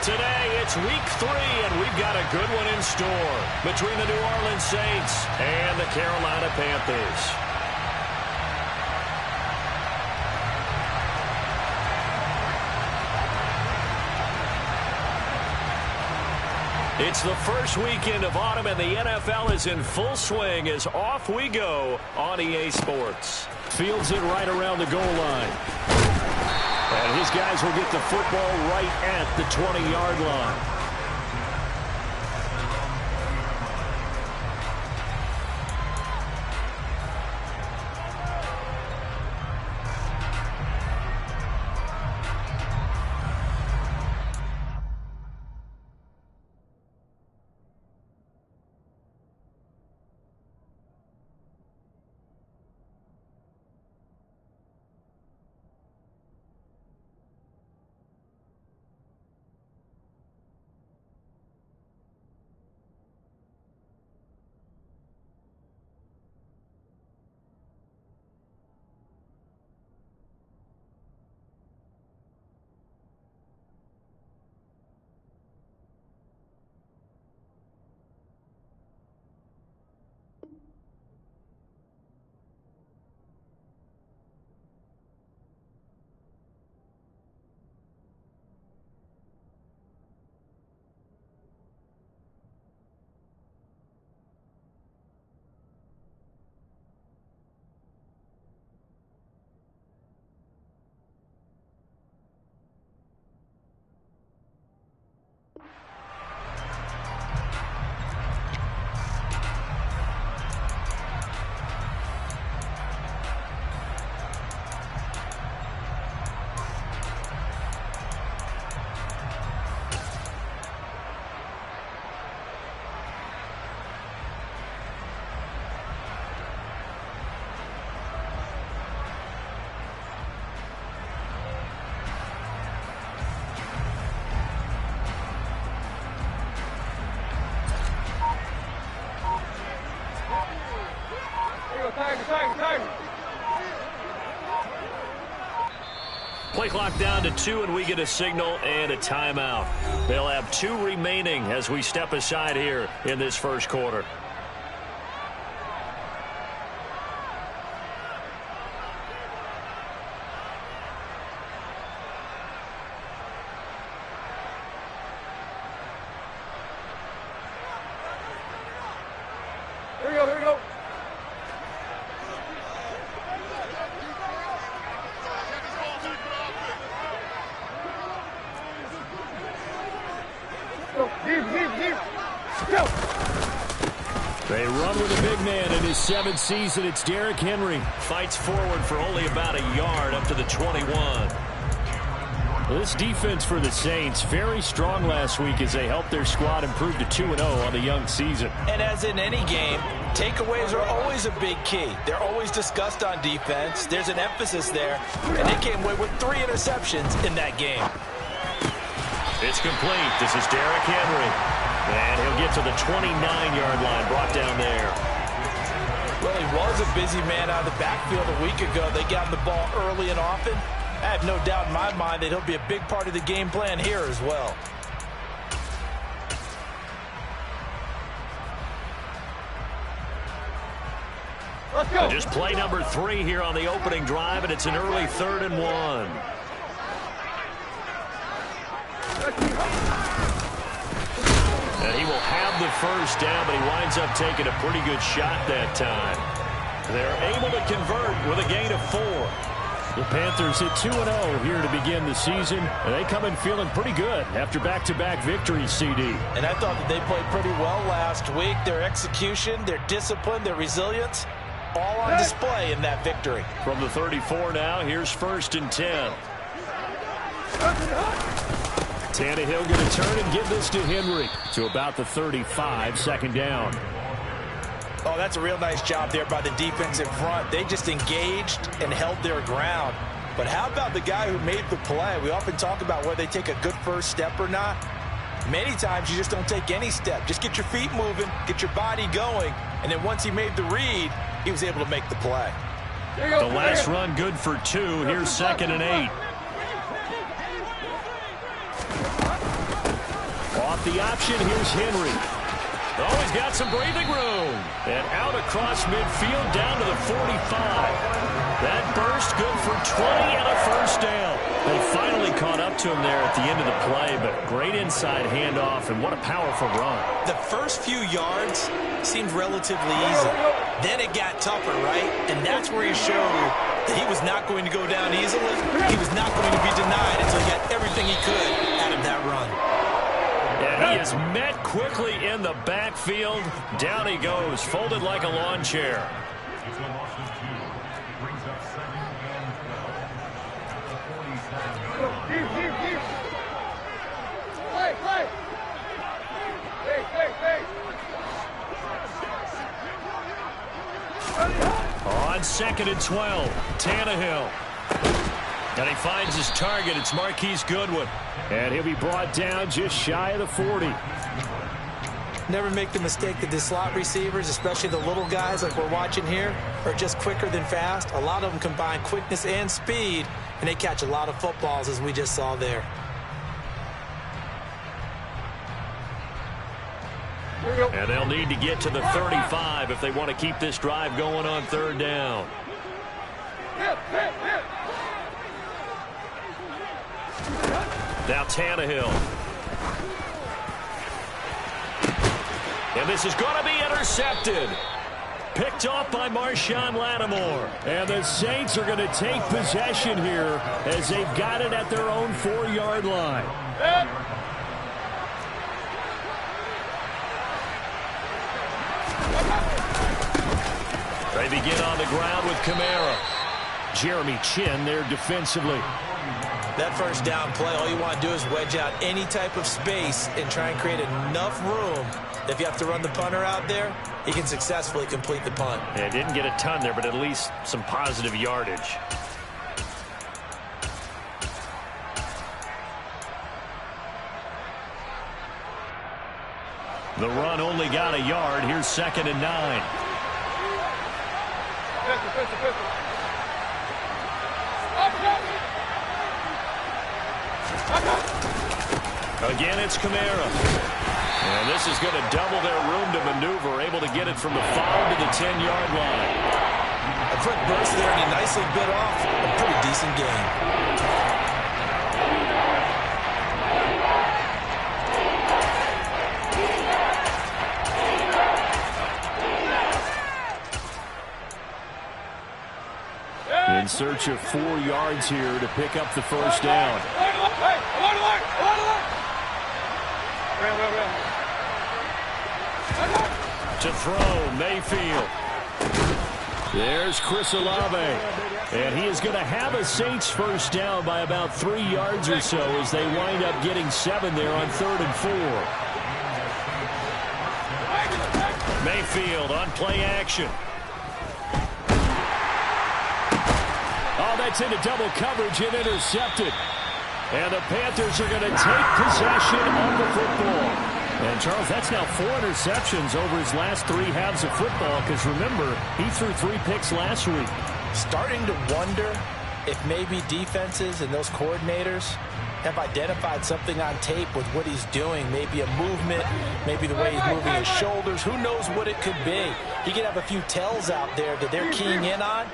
Today, it's week 3, and we've got a good one in store between the New Orleans Saints and the Carolina Panthers. It's the first weekend of autumn, and the NFL is in full swing as off we go on EA Sports. Fields it right around the goal line. And his guys will get the football right at the 20-yard line. Play clock down to 2, and we get a signal and a timeout. They'll have 2 remaining as we step aside here in this first quarter. Here we go. They run with a big man in his 7th season. It's Derrick Henry. Fights forward for only about a yard up to the 21. This defense for the Saints, very strong last week as they helped their squad improve to 2-0 on the young season. And as in any game, takeaways are always a big key. They're always discussed on defense. There's an emphasis there. And they came away with 3 interceptions in that game. It's complete. This is Derrick Henry. And he'll get to the 29-yard line, brought down there. Well, he was a busy man out of the backfield a week ago. They got him the ball early and often. I have no doubt in my mind that he'll be a big part of the game plan here as well. Let's go. Just play number 3 here on the opening drive, and it's an early 3rd and 1. And he will have the first down, but he winds up taking a pretty good shot that time. They're able to convert with a gain of 4. The Panthers hit 2-0 here to begin the season, and they come in feeling pretty good after back-to-back victories, CD. And I thought that they played pretty well last week. Their execution, their discipline, their resilience, all on display in that victory. From the 34 now, here's 1st and 10. Tannehill going to turn and give this to Henry to about the 35, 2nd down. Oh, that's a real nice job there by the defense in front. They just engaged and held their ground. But how about the guy who made the play? We often talk about whether they take a good first step or not. Many times you just don't take any step. Just get your feet moving, get your body going, and then once he made the read, he was able to make the play. The last run good for 2. Here's 2nd and 8. the option. Here's Henry. Oh, he's got some breathing room. And out across midfield down to the 45. That burst good for 20 and a first down. They finally caught up to him there at the end of the play, but great inside handoff, and what a powerful run. The first few yards seemed relatively easy. Then it got tougher, right? And that's where he showed that he was not going to go down easily. He was not going to be denied until he got everything he could out of that run. And he is met quickly in the backfield. Down he goes, folded like a lawn chair. On 2nd and 12, Tannehill. And he finds his target. It's Marquise Goodwin. And he'll be brought down just shy of the 40. Never make the mistake that the slot receivers, especially the little guys like we're watching here, are just quicker than fast. A lot of them combine quickness and speed, and they catch a lot of footballs, as we just saw there. And they'll need to get to the 35 if they want to keep this drive going on 3rd down. Now Tannehill. And this is going to be intercepted. Picked off by Marshawn Lattimore. And the Saints are going to take possession here as they've got it at their own 4-yard line. They begin on the ground with Kamara. Jeremy Chin there defensively. That first down play, all you want to do is wedge out any type of space and try and create enough room. If you have to run the punter out there, he can successfully complete the punt. Yeah, didn't get a ton there, but at least some positive yardage. The run only got a yard. Here's 2nd and 9. Again, it's Kamara. And this is going to double their room to maneuver, able to get it from the 5 to the 10-yard line. A quick burst there, and he nicely bit off a pretty decent gain. In search of 4 yards here to pick up the first down. To throw, Mayfield. There's Chris Olave. And he is going to have a Saints first down by about 3 yards or so as they wind up getting 7 there on 3rd and 4. Mayfield on play action. Oh, that's into double coverage and intercepted. And the Panthers are going to take possession of the football. And, Charles, that's now 4 interceptions over his last 3 halves of football because, remember, he threw 3 picks last week. Starting to wonder if maybe defenses and those coordinators have identified something on tape with what he's doing. Maybe a movement, maybe the way he's moving his shoulders. Who knows what it could be? He could have a few tells out there that they're keying in on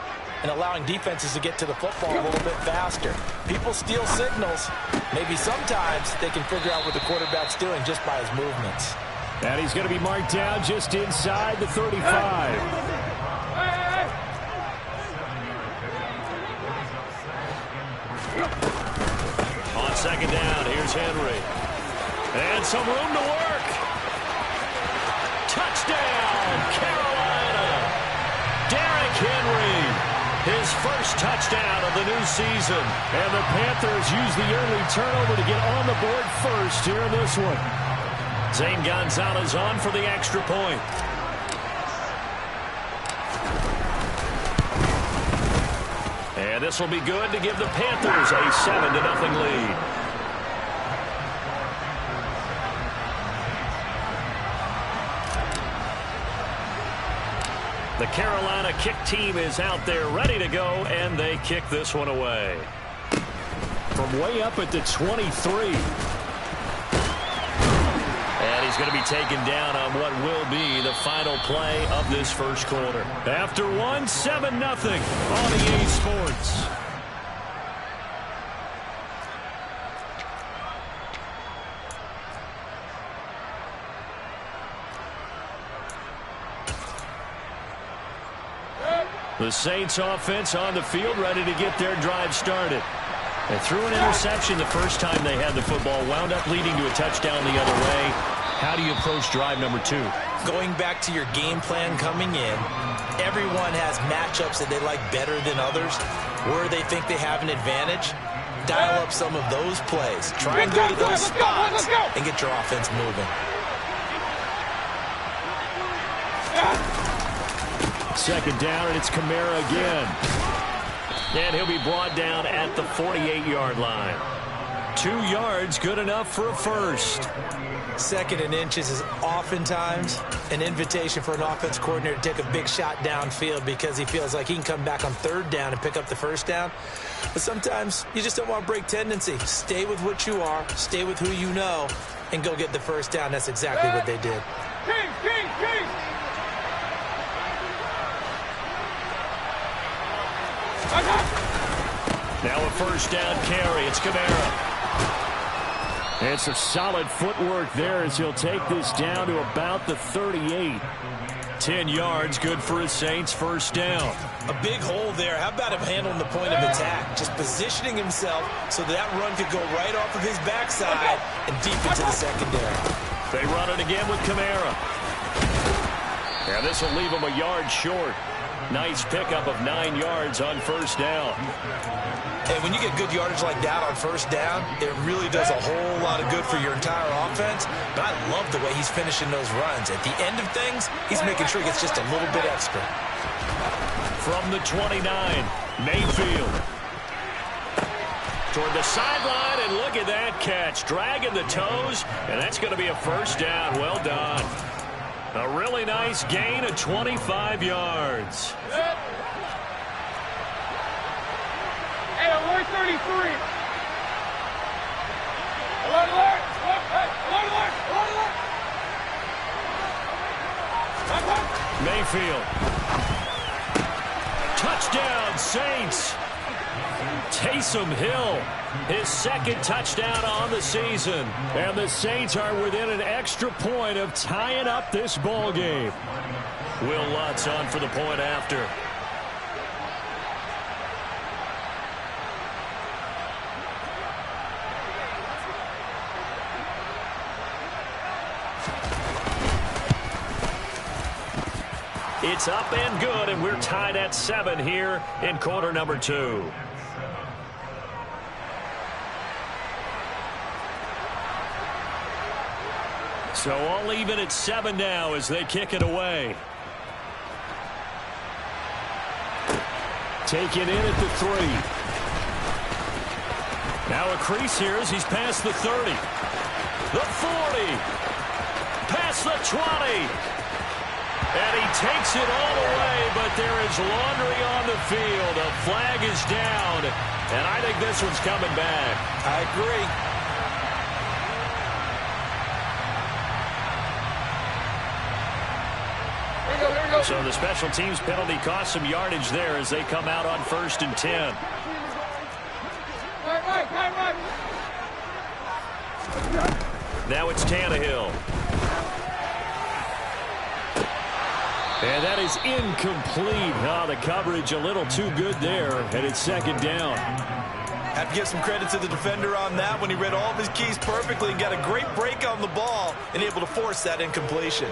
and allowing defenses to get to the football a little bit faster. People steal signals. Maybe sometimes they can figure out what the quarterback's doing just by his movements. And he's going to be marked down just inside the 35. On 2nd down, here's Henry. And some room to work. Touchdown, Carolina. Derrick Henry. His first touchdown of the new season. And the Panthers use the early turnover to get on the board first here in this one. Zane Gonzalez on for the extra point. And this will be good to give the Panthers a 7-0 lead. The Carolina kick team is out there ready to go, and they kick this one away. From way up at the 23. he's going to be taken down on what will be the final play of this first quarter. After one, 7-0 on EA Sports. The Saints offense on the field, ready to get their drive started. They threw an interception the first time they had the football, wound up leading to a touchdown the other way. How do you approach drive number 2? Going back to your game plan coming in, everyone has matchups that they like better than others, where they think they have an advantage. Dial up some of those plays. Try and go to those spots and get your offense moving. Second down, and it's Kamara again. And he'll be brought down at the 48-yard line. 2 yards, good enough for a first. 2nd and inches is oftentimes an invitation for an offense coordinator to take a big shot downfield because he feels like he can come back on 3rd down and pick up the first down. But sometimes you just don't want to break tendency. Stay with what you are, stay with who you know, and go get the first down. That's exactly what they did. King. Now a first down carry. It's Kamara. And some solid footwork there as he'll take this down to about the 38. 10 yards, good for his Saints first down. A big hole there. How about him handling the point of attack? Just positioning himself so that run could go right off of his backside and deep into the secondary. They run it again with Kamara. And this will leave him a yard short. Nice pickup of 9 yards on first down. Hey, when you get good yardage like that on first down, it really does a whole lot of good for your entire offense. But I love the way he's finishing those runs. At the end of things, he's making sure he gets just a little bit extra. From the 29, Mayfield. Toward the sideline, and look at that catch. Dragging the toes, and that's going to be a first down. Well done. A really nice gain of 25 yards. Hey, alert 33. Alert. Mayfield. Touchdown, Saints. Taysom Hill, his 2nd touchdown on the season. And the Saints are within an extra point of tying up this ball game. Will Lutz on for the point after. It's up and good, and we're tied at 7 here in quarter number 2. So all even at 7 now as they kick it away. Taken in at the 3. Now a crease here as he's past the 30. The 40. Past the 20. And he takes it all the way, but there is laundry on the field. A flag is down, and I think this one's coming back. I agree. So the special teams penalty cost some yardage there as they come out on 1st and 10. Now it's Tannehill. And that is incomplete. Oh, the coverage a little too good there, and it's 2nd down. Have to give some credit to the defender on that when he read all of his keys perfectly and got a great break on the ball and able to force that incompletion.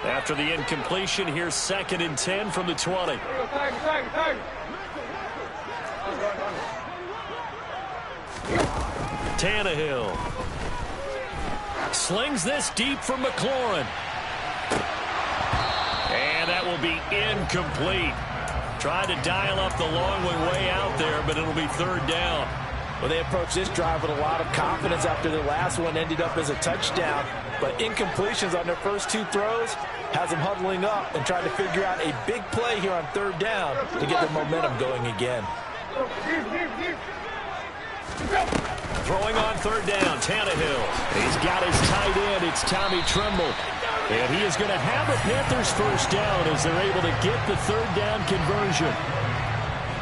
After the incompletion, here's 2nd and 10 from the 20. Tannehill slings this deep for McLaurin. And that will be incomplete. Tried to dial up the long way out there, but it'll be 3rd down. Well, they approached this drive with a lot of confidence after their last one ended up as a touchdown. But incompletions on their first 2 throws has them huddling up and trying to figure out a big play here on 3rd down to get their momentum going again. Throwing on 3rd down, Tannehill. He's got his tight end. It's Tommy Tremble. And he is going to have the Panthers first down as they're able to get the 3rd down conversion.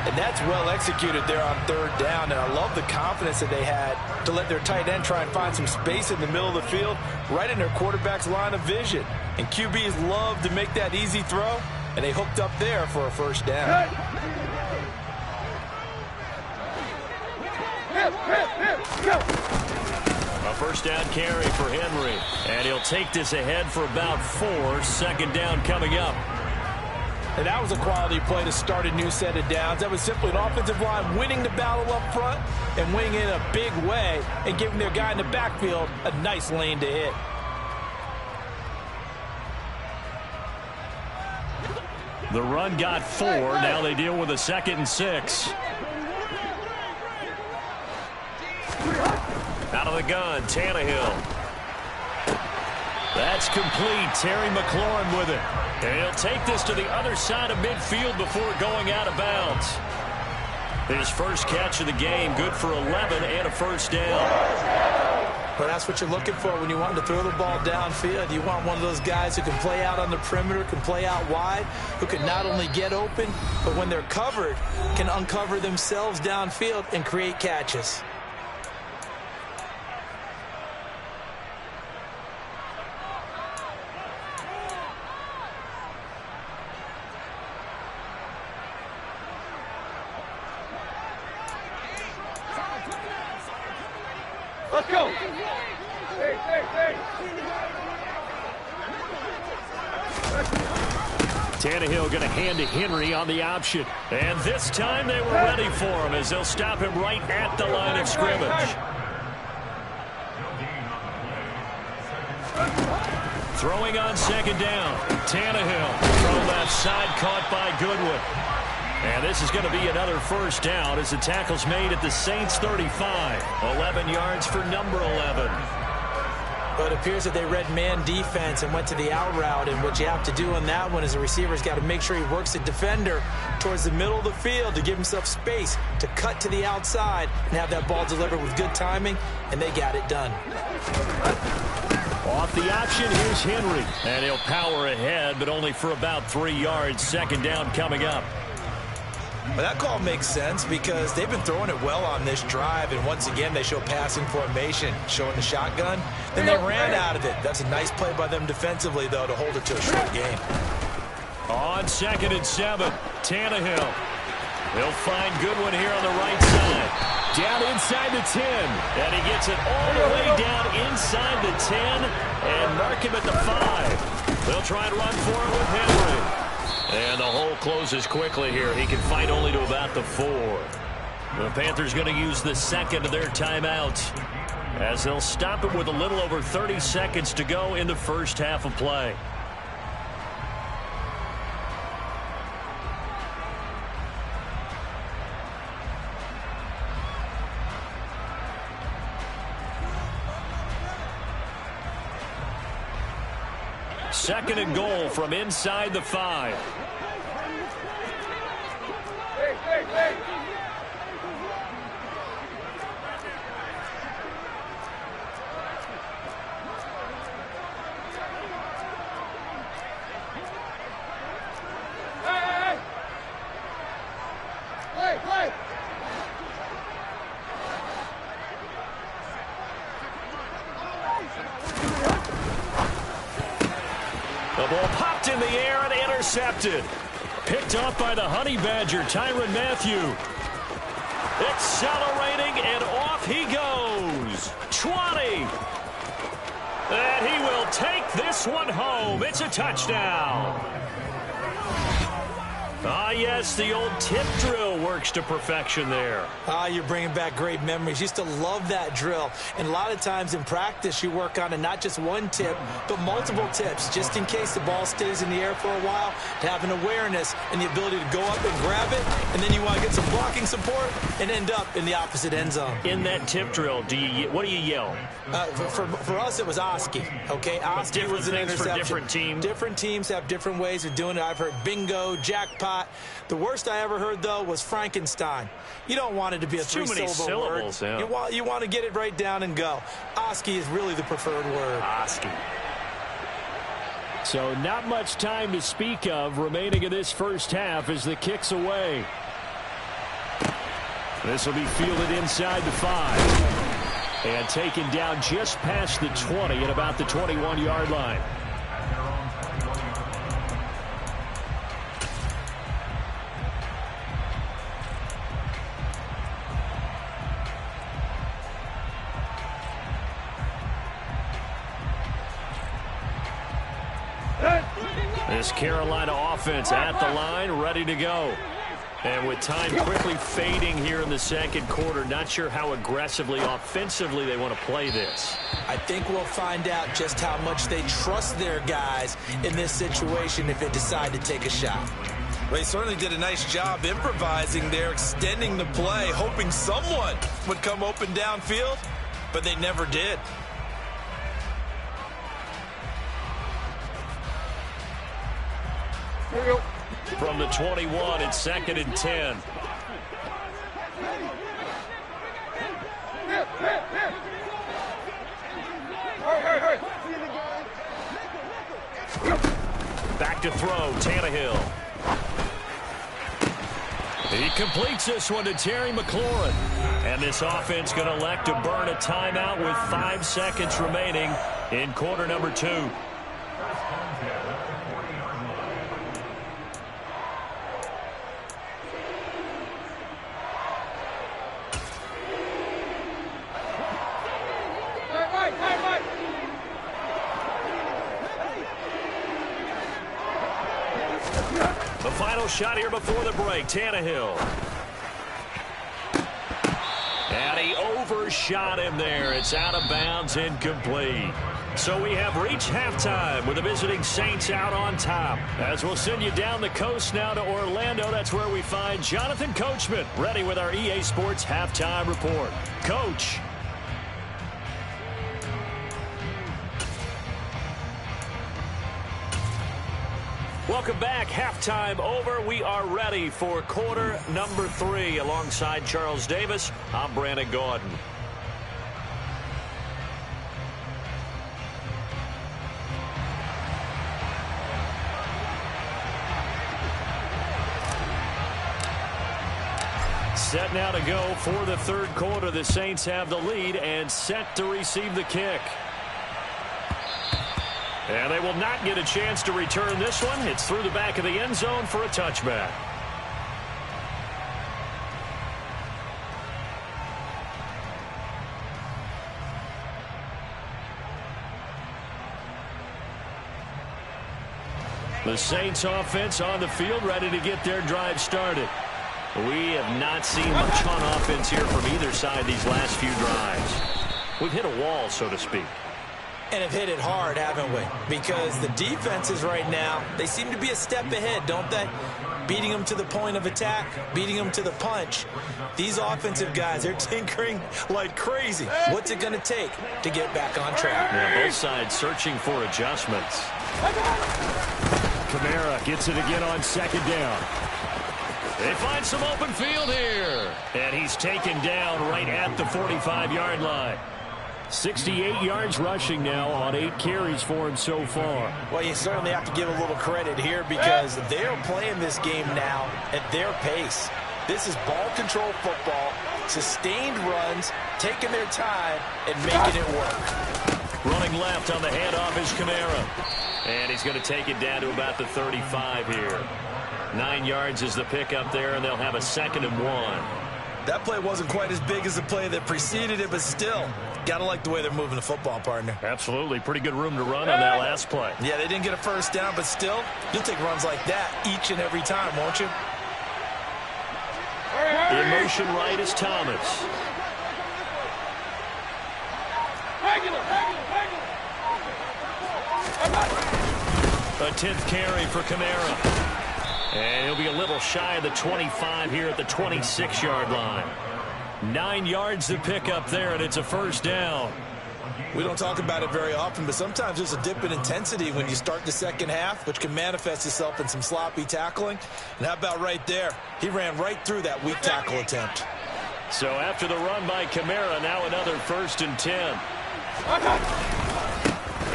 And that's well executed there on 3rd down. And I love the confidence that they had to let their tight end try and find some space in the middle of the field, right in their quarterback's line of vision. And QBs love to make that easy throw, and they hooked up there for a first down. A first down carry for Henry. And he'll take this ahead for about 4. 2nd down coming up. And that was a quality play to start a new set of downs. That was simply an offensive line winning the battle up front and winning in a big way and giving their guy in the backfield a nice lane to hit. The run got 4. Now they deal with a 2nd and 6. Out of the gun, Tannehill. That's complete. Terry McLaurin with it. And he'll take this to the other side of midfield before going out of bounds. His first catch of the game, good for 11 and a first down. Well, that's what you're looking for when you want to throw the ball downfield. You want one of those guys who can play out on the perimeter, can play out wide, who can not only get open, but when they're covered, can uncover themselves downfield and create catches. Let's go. Tannehill going to hand to Henry on the option. And this time they were ready for him as they'll stop him right at the line of scrimmage. Throwing on 2nd down. Tannehill. Throw left side caught by Goodwin. And this is going to be another first down as the tackle's made at the Saints 35. 11 yards for number 11. But it appears that they read man defense and went to the out route. And what you have to do on that one is the receiver's got to make sure he works the defender towards the middle of the field to give himself space to cut to the outside and have that ball delivered with good timing. And they got it done. Off the option, here's Henry. And he'll power ahead, but only for about 3 yards. 2nd down coming up. Well, that call makes sense because they've been throwing it well on this drive, and once again they show passing formation, showing the shotgun. Then they ran out of it. That's a nice play by them defensively, though, to hold it to a short game. On 2nd and 7, Tannehill. He'll find Goodwin here on the right side. Down inside the 10, and he gets it all the way down inside the 10, and mark him at the 5. They'll try and run for it with Henry. And the hole closes quickly here. He can fight only to about the 4. The Panthers going to use the 2nd of their timeouts as they'll stop it with a little over 30 seconds to go in the first half of play. Second and goal from inside the 5. Play. The ball popped in the air and intercepted. Picked off by the Honey Badger, Tyrann Mathieu. Accelerating, and off he goes. 20. And he will take this one home. It's a touchdown. Ah, yes, the old tip drill works to perfection there. Ah, you're bringing back great memories. Used to love that drill. And a lot of times in practice, you work on it, not just one tip, but multiple tips, just in case the ball stays in the air for a while, to have an awareness and the ability to go up and grab it, and then you want to get some blocking support and end up in the opposite end zone. In that tip drill, what do you yell? For us, it was Oski, okay? Oski was an interception. For different teams. Different teams have different ways of doing it. I've heard bingo, jackpot. The worst I ever heard, though, was Frankenstein. You don't want it to be a three-syllable word. Yeah. You want to get it right down and go. Oski is really the preferred word. Oski. So not much time to speak of remaining in this first half as the kick's away. This will be fielded inside the 5. And taken down just past the 20 at about the 21-yard line. This Carolina offense at the line, ready to go. And with time quickly fading here in the second quarter, not sure how aggressively, offensively they want to play this. I think we'll find out just how much they trust their guys in this situation if they decide to take a shot. Well, they certainly did a nice job improvising there, extending the play, hoping someone would come open downfield, but they never did. Here we go. From the 21, it's 2nd and 10. Hurry. Back to throw, Tannehill. He completes this one to Terry McLaurin. And this offense going to elect to burn a timeout with 5 seconds remaining in quarter number 2. The final shot here before the break, Tannehill. And he overshot him there. It's out of bounds, incomplete. So we have reached halftime with the visiting Saints out on top. As we'll send you down the coast now to Orlando, that's where we find Jonathan Coachman ready with our EA Sports Halftime Report. Coach. Welcome back. Halftime over. We are ready for quarter number 3. Alongside Charles Davis, I'm Brandon Gaudin. Set now to go for the third quarter. The Saints have the lead and set to receive the kick. And they will not get a chance to return this one. It's through the back of the end zone for a touchback. The Saints offense on the field, ready to get their drive started. We have not seen much on offense here from either side these last few drives. We've hit a wall, so to speak. And have hit it hard, haven't we? Because the defenses right now, they seem to be a step ahead, don't they? Beating them to the point of attack, beating them to the punch. These offensive guys, they're tinkering like crazy. What's it going to take to get back on track? Yeah, both sides searching for adjustments. Kamara gets it again on second down. They find some open field here. And he's taken down right at the 45-yard line. 68 yards rushing now on 8 carries for him so far. Well, you certainly have to give a little credit here because they're playing this game now at their pace. This is ball control football, sustained runs, taking their time, and making it work. Running left on the handoff is Kamara. And he's going to take it down to about the 35 here. 9 yards is the pickup there, and they'll have a 2nd and 1. That play wasn't quite as big as the play that preceded it, but still, Gotta like the way they're moving the football, partner. Absolutely. Pretty good room to run on that last play. Yeah, they didn't get a first down, but still, you'll take runs like that each and every time, won't you? In motion right is Thomas. A 10th carry for Kamara. And he'll be a little shy of the 25 here at the 26-yard line. 9 yards to pick up there, and it's a first down. We don't talk about it very often, but sometimes there's a dip in intensity when you start the second half, which can manifest itself in some sloppy tackling. And how about right there? He ran right through that weak tackle attempt. So after the run by Kamara, now another 1st and 10.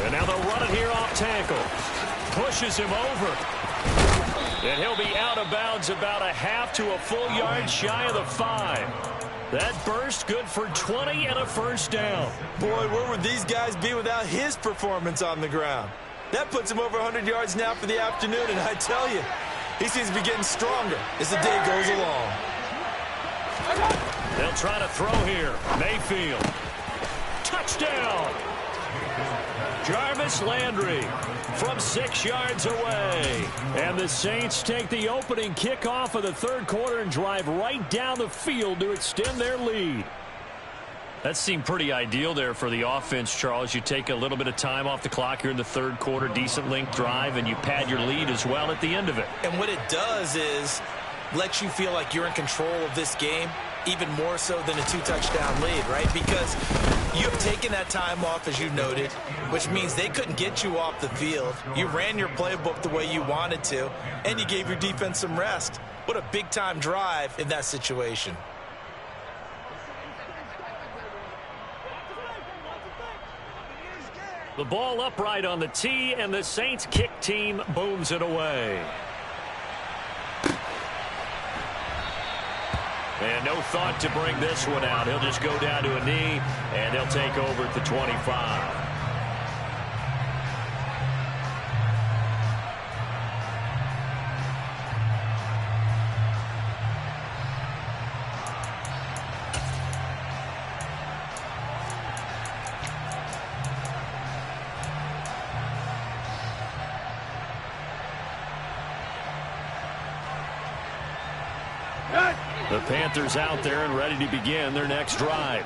And now they'll run it here off tackle. Pushes him over. And he'll be out of bounds about a half to a full yard shy of the 5. That burst good for 20 and a first down. Boy, where would these guys be without his performance on the ground? That puts him over 100 yards now for the afternoon, and I tell you, he seems to be getting stronger as the day goes along. They'll try to throw here. Mayfield. Touchdown! Jarvis Landry from 6 yards away. And the Saints take the opening kickoff of the third quarter and drive right down the field to extend their lead. That seemed pretty ideal there for the offense, Charles. You take a little bit of time off the clock here in the third quarter, decent length drive, and you pad your lead as well at the end of it. And what it does is let you feel like you're in control of this game, even more so than a 2-touchdown lead, right? Because you have taken that time off, as you noted, which means they couldn't get you off the field. You ran your playbook the way you wanted to, and you gave your defense some rest. What a big-time drive in that situation. The ball upright on the tee, and the Saints kick team booms it away. And no thought to bring this one out. He'll just go down to a knee, and they'll take over at the 25. The Panthers out there and ready to begin their next drive.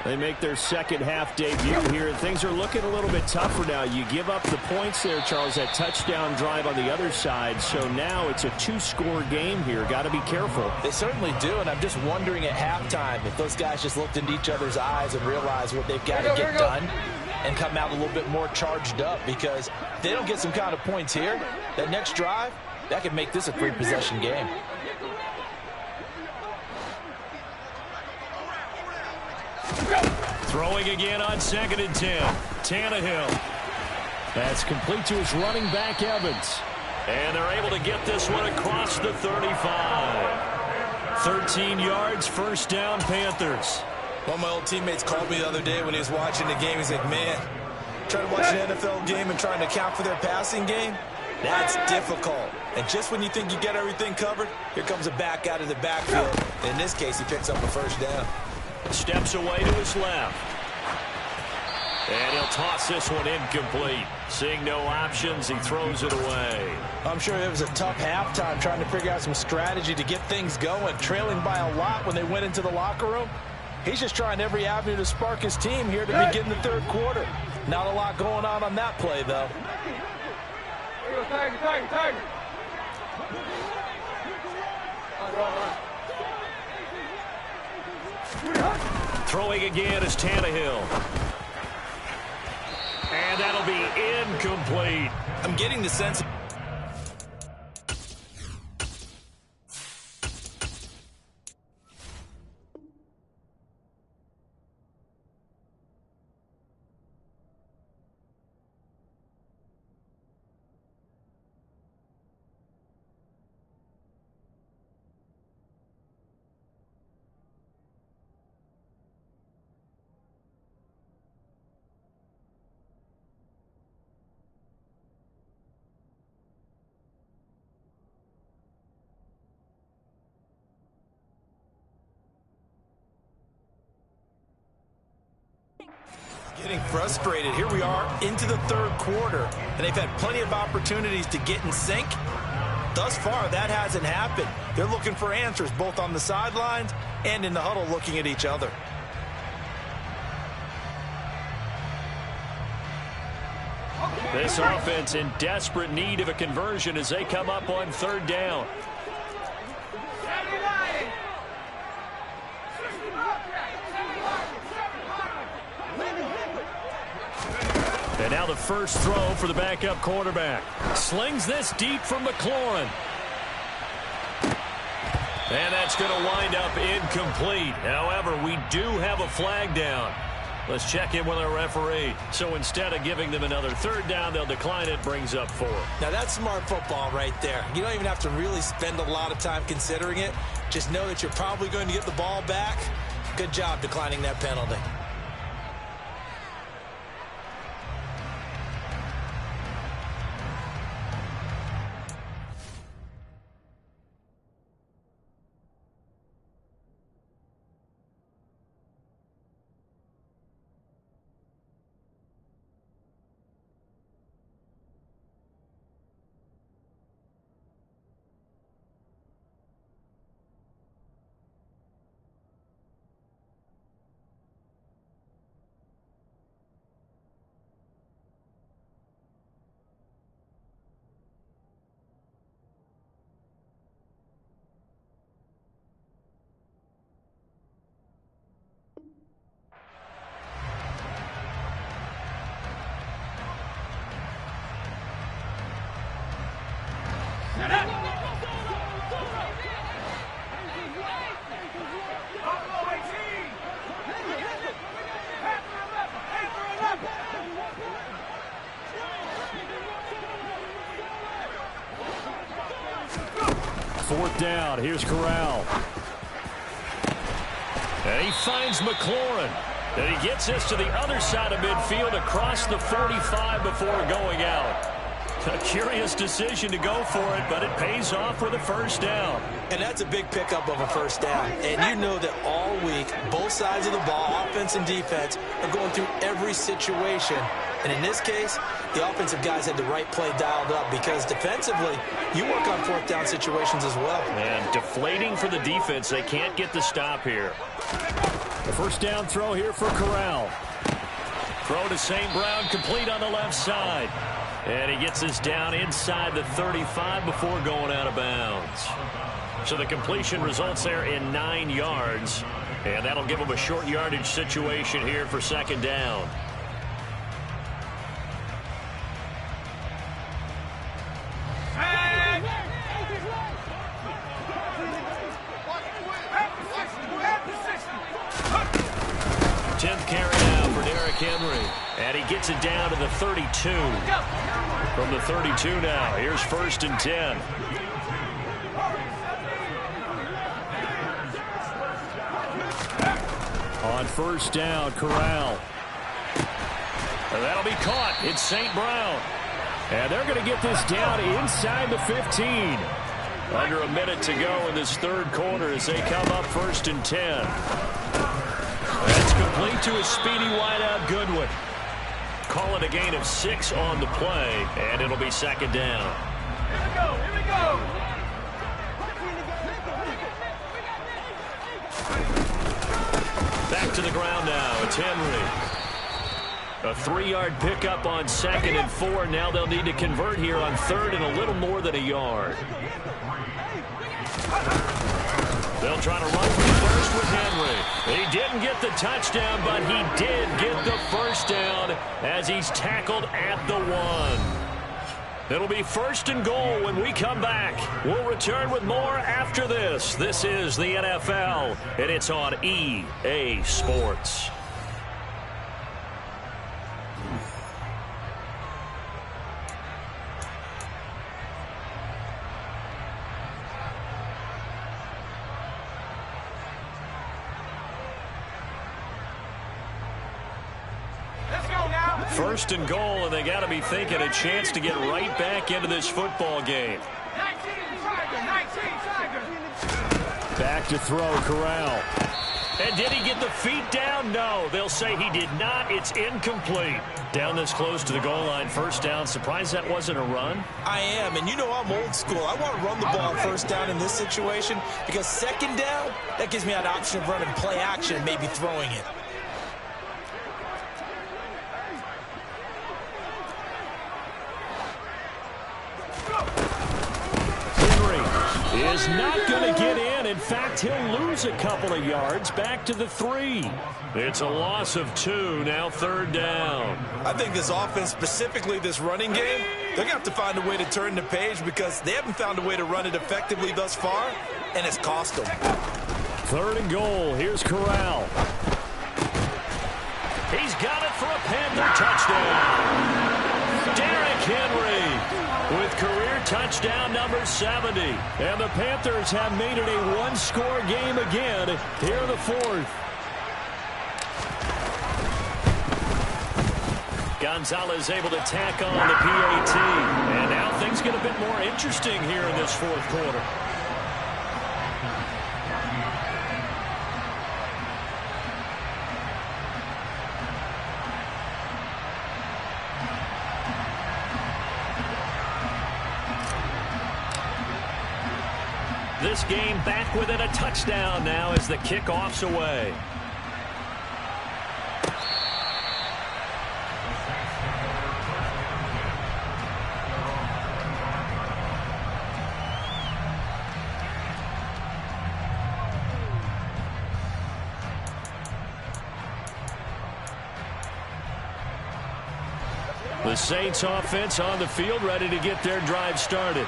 They make their second half debut here, and things are looking a little bit tougher now. You give up the points there, Charles, that touchdown drive on the other side. So now it's a 2-score game here. Got to be careful. They certainly do, and I'm just wondering at halftime if those guys just looked into each other's eyes and realized what they've got to get done and come out a little bit more charged up, because if they don't get some kind of points here, that next drive, that could make this a 3-possession game. Throwing again on 2nd and 10. Tannehill. That's complete to his running back, Evans. And they're able to get this one across the 35. 13 yards, first down, Panthers. One of my old teammates called me the other day when he was watching the game. He's like, man, trying to watch an NFL game and trying to account for their passing game, that's difficult. And just when you think you get everything covered, here comes a back out of the backfield. In this case, he picks up a first down. Steps away to his left. And he'll toss this one incomplete. Seeing no options, he throws it away. I'm sure it was a tough halftime trying to figure out some strategy to get things going. Trailing by a lot when they went into the locker room. He's just trying every avenue to spark his team here to begin the third quarter. Not a lot going on that play, though. Tiger. Throwing again is Tannehill. And that'll be incomplete. I'm getting the sense Getting frustrated. Here we are into the third quarter, and they've had plenty of opportunities to get in sync. Thus far, that hasn't happened. They're looking for answers both on the sidelines and in the huddle looking at each other. This offense in desperate need of a conversion as they come up on third down. And now the first throw for the backup quarterback. Slings this deep from McLaurin. And that's going to wind up incomplete. However, we do have a flag down. Let's check in with our referee. So instead of giving them another third down, they'll decline it, brings up 4. Now that's smart football right there. You don't even have to really spend a lot of time considering it. Just know that you're probably going to get the ball back. Good job declining that penalty. Fourth down. Here's Corral. And he finds McLaurin. And he gets us to the other side of midfield across the 45 before going out. A curious decision to go for it, but it pays off for the first down. And that's a big pickup of a first down. And you know that all week, both sides of the ball, offense and defense, are going through every situation. And in this case, the offensive guys had the right play dialed up because defensively, you work on fourth down situations as well. And deflating for the defense. They can't get the stop here. The first down throw here for Corral. Throw to St. Brown, complete on the left side. And he gets us down inside the 35 before going out of bounds. So the completion results there in 9 yards. And that'll give them a short yardage situation here for second down. Henry, and he gets it down to the 32. From the 32 now, here's first and 10. On first down, Corral. And that'll be caught. It's St. Brown. And they're going to get this down inside the 15. Under a minute to go in this third quarter as they come up first and 10. That's complete to a speedy wideout Goodwin. Call it a gain of 6 on the play, and it'll be second down. Here we go, here we go. Back to the ground now. It's Henry. A 3-yard pickup on second and 4. Now they'll need to convert here on third and a little more than a yard. They'll try to run for the first with Henry. He didn't get the touchdown, but he did get the first down as he's tackled at the 1. It'll be first and goal when we come back. We'll return with more after this. This is the NFL, and it's on EA Sports. First and goal, and they got to be thinking a chance to get right back into this football game. 19 Tiger. Back to throw, Corral. And did he get the feet down? No, they'll say he did not. It's incomplete. Down this close to the goal line, first down. Surprised that wasn't a run? I am, and you know I'm old school. I want to run the ball first down in this situation because second down, that gives me an option of running play action and maybe throwing it. Is not going to get in. In fact, he'll lose a couple of yards back to the 3. It's a loss of 2, now third down. I think this offense, specifically this running game, they're going to have to find a way to turn the page because they haven't found a way to run it effectively thus far, and it's cost them. Third and goal. Here's Corral. He's got it for a Panther touchdown. Derrick Henry with career touchdown number 70. And the Panthers have made it a one-score game again here in the fourth. Gonzalez able to tack on the PAT. And now things get a bit more interesting here in this fourth quarter. This game back within a touchdown now as the kickoff's away. The Saints offense on the field ready to get their drive started.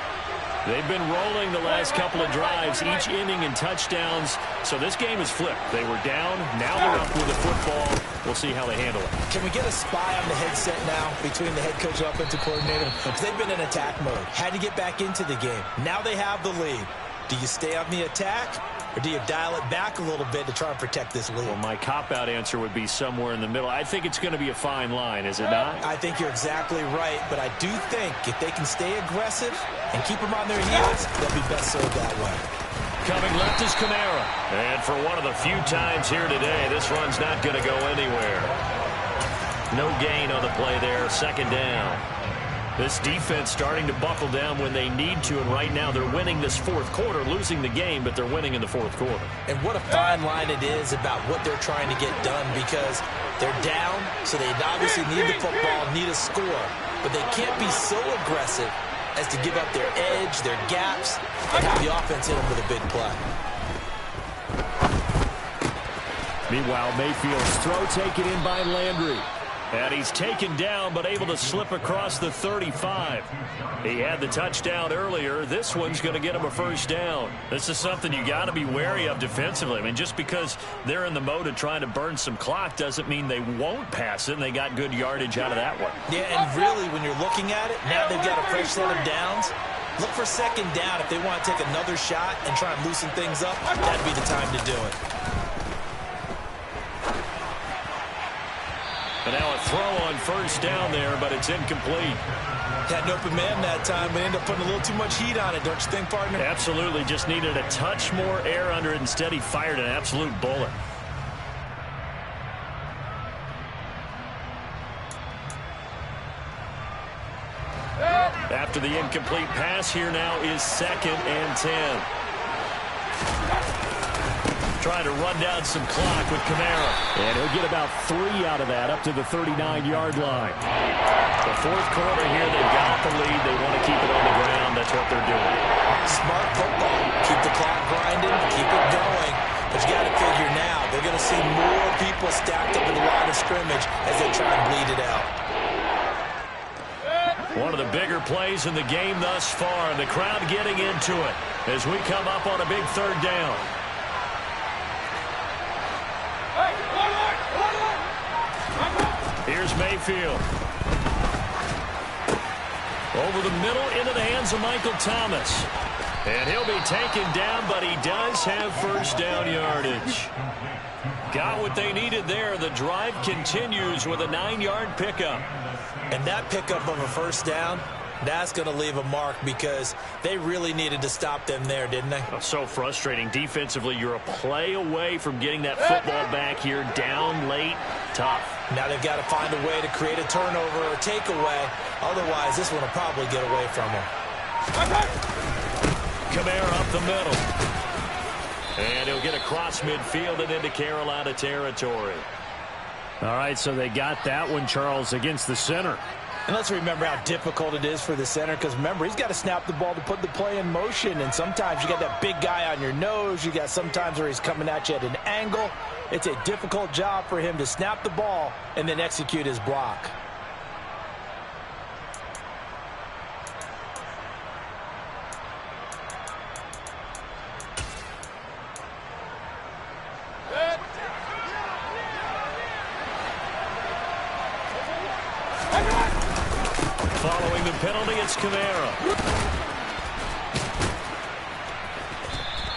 They've been rolling the last couple of drives, each inning in touchdowns. So this game is flipped. They were down. Now they're up with the football. We'll see how they handle it. Can we get a spy on the headset now between the head coach and offensive coordinator? Because they've been in attack mode. Had to get back into the game. Now they have the lead. Do you stay on the attack, or do you dial it back a little bit to try and protect this lead? Well, my cop-out answer would be somewhere in the middle. I think it's going to be a fine line, is it not? I think you're exactly right, but I do think if they can stay aggressive and keep them on their heels, they'll be best served that way. Coming left is Kamara. And for one of the few times here today, this run's not going to go anywhere. No gain on the play there, second down. This defense starting to buckle down when they need to, and right now they're winning this fourth quarter, losing the game, but they're winning in the fourth quarter. And what a fine line it is about what they're trying to get done, because they're down, so they obviously need the football, need a score, but they can't be so aggressive as to give up their edge, their gaps, and have the offense hit them with a big play. Meanwhile, Mayfield's throw taken in by Landry. And he's taken down, but able to slip across the 35. He had the touchdown earlier. This one's going to get him a first down. This is something you got to be wary of defensively. I mean, just because they're in the mode of trying to burn some clock doesn't mean they won't pass it, and they got good yardage out of that one. Yeah, and really, when you're looking at it, now they've got a fresh set of downs. Look for second down if they want to take another shot and try and loosen things up. That'd be the time to do it. And now a throw on first down there, but it's incomplete. Had an open man that time, but ended up putting a little too much heat on it, don't you think, partner? Absolutely. Just needed a touch more air under it. Instead, he fired an absolute bullet. After the incomplete pass, here now is 2nd and 10. Trying to run down some clock with Kamara. And he'll get about 3 out of that up to the 39-yard line. The fourth quarter here, they've got the lead. They want to keep it on the ground. That's what they're doing. Smart football. Keep the clock grinding. Keep it going. But you got to figure now, they're going to see more people stacked up in the line of scrimmage as they try and bleed it out. One of the bigger plays in the game thus far. And the crowd getting into it as we come up on a big third down. Here's Mayfield. Over the middle into the hands of Michael Thomas. And he'll be taken down, but he does have first down yardage. Got what they needed there. The drive continues with a 9-yard pickup. And that pickup of a first down That's going to leave a mark because they really needed to stop them there, didn't they? Oh, so frustrating. Defensively, you're a play away from getting that football back here. Down late, tough. Now they've got to find a way to create a turnover or takeaway. Otherwise, this one will probably get away from them. Kamara up the middle. And he'll get across midfield and into Carolina territory. All right, so they got that one, Charles, against the center. And let's remember how difficult it is for the center, because remember, he's got to snap the ball to put the play in motion, and sometimes you got that big guy on your nose. You got sometimes where he's coming at you at an angle. It's a difficult job for him to snap the ball and then execute his block. Following the penalty, it's Kamara.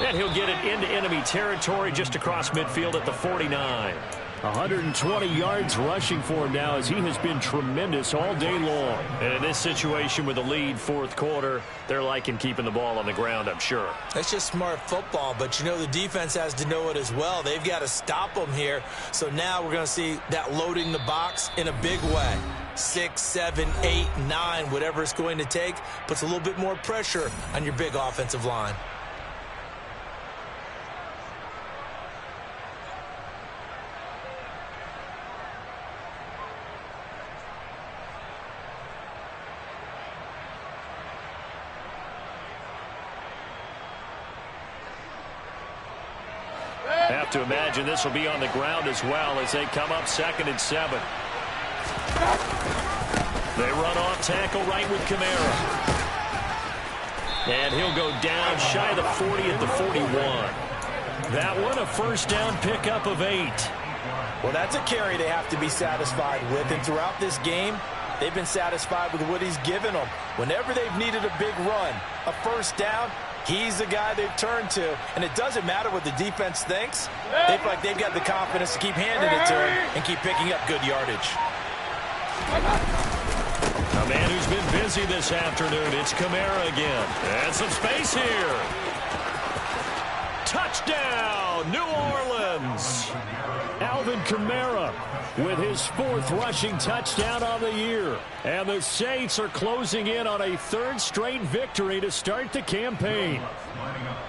And he'll get it into enemy territory just across midfield at the 49. 120 yards rushing for him now as he has been tremendous all day long. And in this situation with the lead fourth quarter, they're liking keeping the ball on the ground, I'm sure. That's just smart football, but you know the defense has to know it as well. They've got to stop them here. So now we're going to see that loading the box in a big way. 6, 7, 8, 9, whatever it's going to take, puts a little bit more pressure on your big offensive line. Have to imagine this will be on the ground as well as they come up 2nd and 7. They run off tackle right with Kamara. And he'll go down shy of the 40 at the 41. That one a first down pickup of 8. Well, that's a carry they have to be satisfied with, and throughout this game, they've been satisfied with what he's given them. Whenever they've needed a big run, a first down, he's the guy they've turned to, and it doesn't matter what the defense thinks. They feel like they've got the confidence to keep handing it to him and keep picking up good yardage. A man who's been busy this afternoon, it's Kamara again. And some space here. Touchdown, New Orleans. Alvin Kamara with his 4th rushing touchdown on the year. And the Saints are closing in on a 3rd straight victory to start the campaign.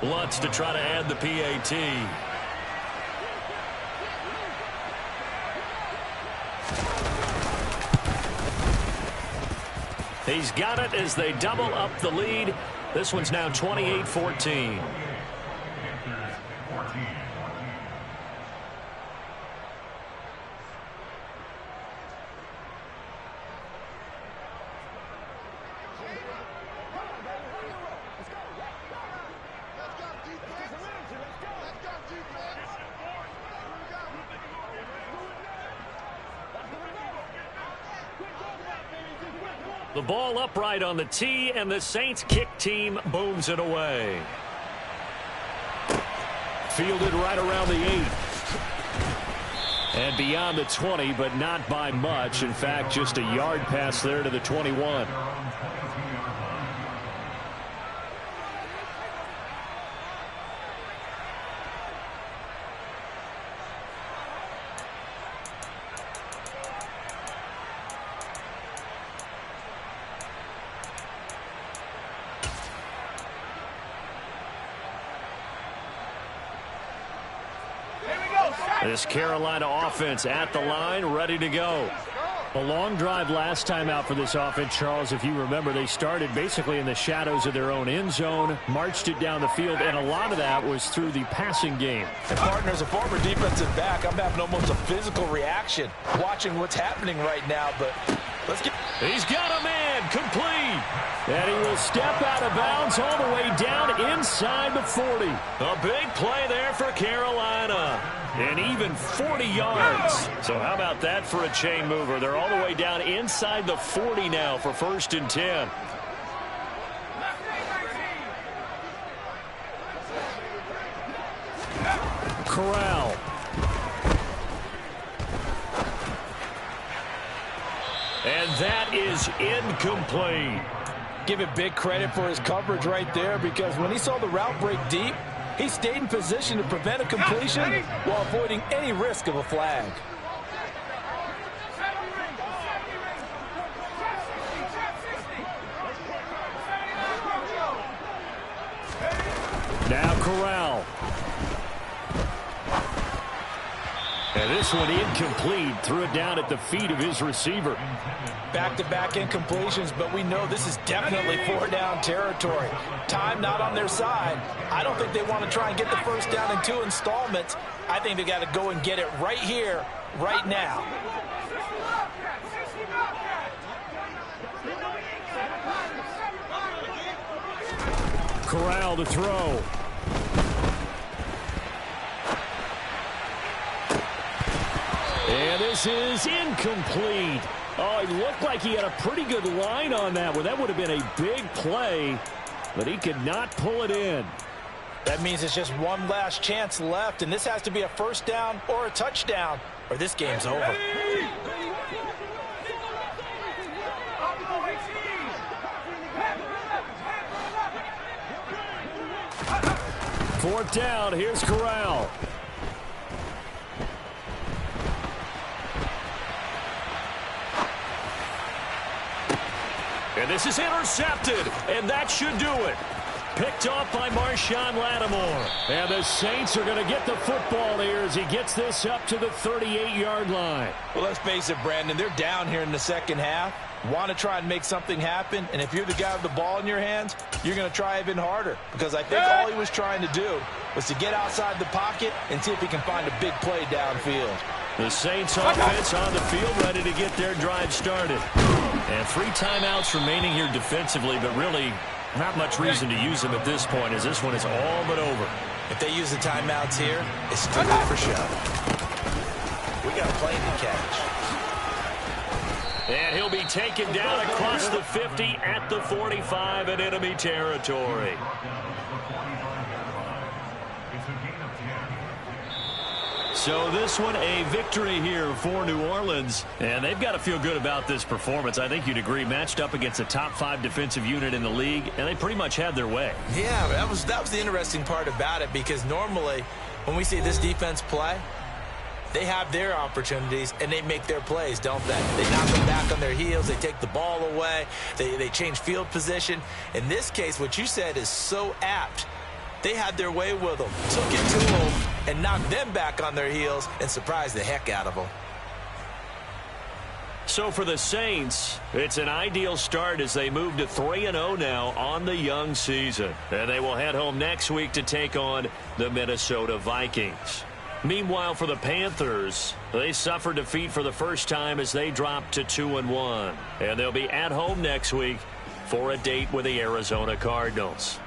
Lutz to try to add the PAT. He's got it as they double up the lead. This one's now 28-14. The ball upright on the tee, and the Saints kick team booms it away. Fielded right around the 8. And beyond the 20, but not by much. In fact, just a yard pass there to the 21. This Carolina offense at the line, ready to go. A long drive last time out for this offense, Charles. If you remember, they started basically in the shadows of their own end zone, marched it down the field, and a lot of that was through the passing game. And partner, as a former defensive back, I'm having almost a physical reaction watching what's happening right now, but let's get... He's got a man, complete. And he will step out of bounds all the way down inside the 40. A big play there for Carolina. And even 40 yards. So how about that for a chain mover? They're all the way down inside the 40 now for 1st and 10. Corral. And that is incomplete. give it big credit for his coverage right there, because when he saw the route break deep, he stayed in position to prevent a completion while avoiding any risk of a flag. Now Corral. And this one incomplete. Threw it down at the feet of his receiver. Back-to-back incompletions, but we know this is definitely 4-down territory. Time not on their side. I don't think they want to try and get the first down in 2 installments. I think they got to go and get it right here, right now. Corral to throw. And this is incomplete. Oh, it looked like he had a pretty good line on that one. That would have been a big play, but he could not pull it in. That means it's just one last chance left, and this has to be a first down or a touchdown, or this game's over. Fourth down, here's Corral. And this is intercepted, and that should do it. Picked off by Marshawn Lattimore. And the Saints are going to get the football here as he gets this up to the 38-yard line. Well, let's face it, Brandon, they're down here in the second half. Want to try and make something happen, and if you're the guy with the ball in your hands, you're going to try even harder, because I think all he was trying to do was to get outside the pocket and see if he can find a big play downfield. The Saints offense on the field, ready to get their drive started. And 3 timeouts remaining here defensively, but really not much reason to use them at this point, as this one is all but over. If they use the timeouts here, it's strictly for show. We got a plane to catch. And he'll be taken down across the 50 at the 45 in enemy territory. So this one a victory here for New Orleans, and they've got to feel good about this performance. I think you'd agree, matched up against a top 5 defensive unit in the league, and they pretty much had their way. Yeah, that was the interesting part about it, because normally when we see this defense play, they have their opportunities and they make their plays, don't they? They knock them back on their heels, they take the ball away, they change field position. In this case, what you said is so apt. They had their way with them, took it to them, and knocked them back on their heels and surprised the heck out of them. So for the Saints, it's an ideal start as they move to 3-0 now on the young season. And they will head home next week to take on the Minnesota Vikings. Meanwhile, for the Panthers, they suffered defeat for the first time as they dropped to 2-1. And they'll be at home next week for a date with the Arizona Cardinals.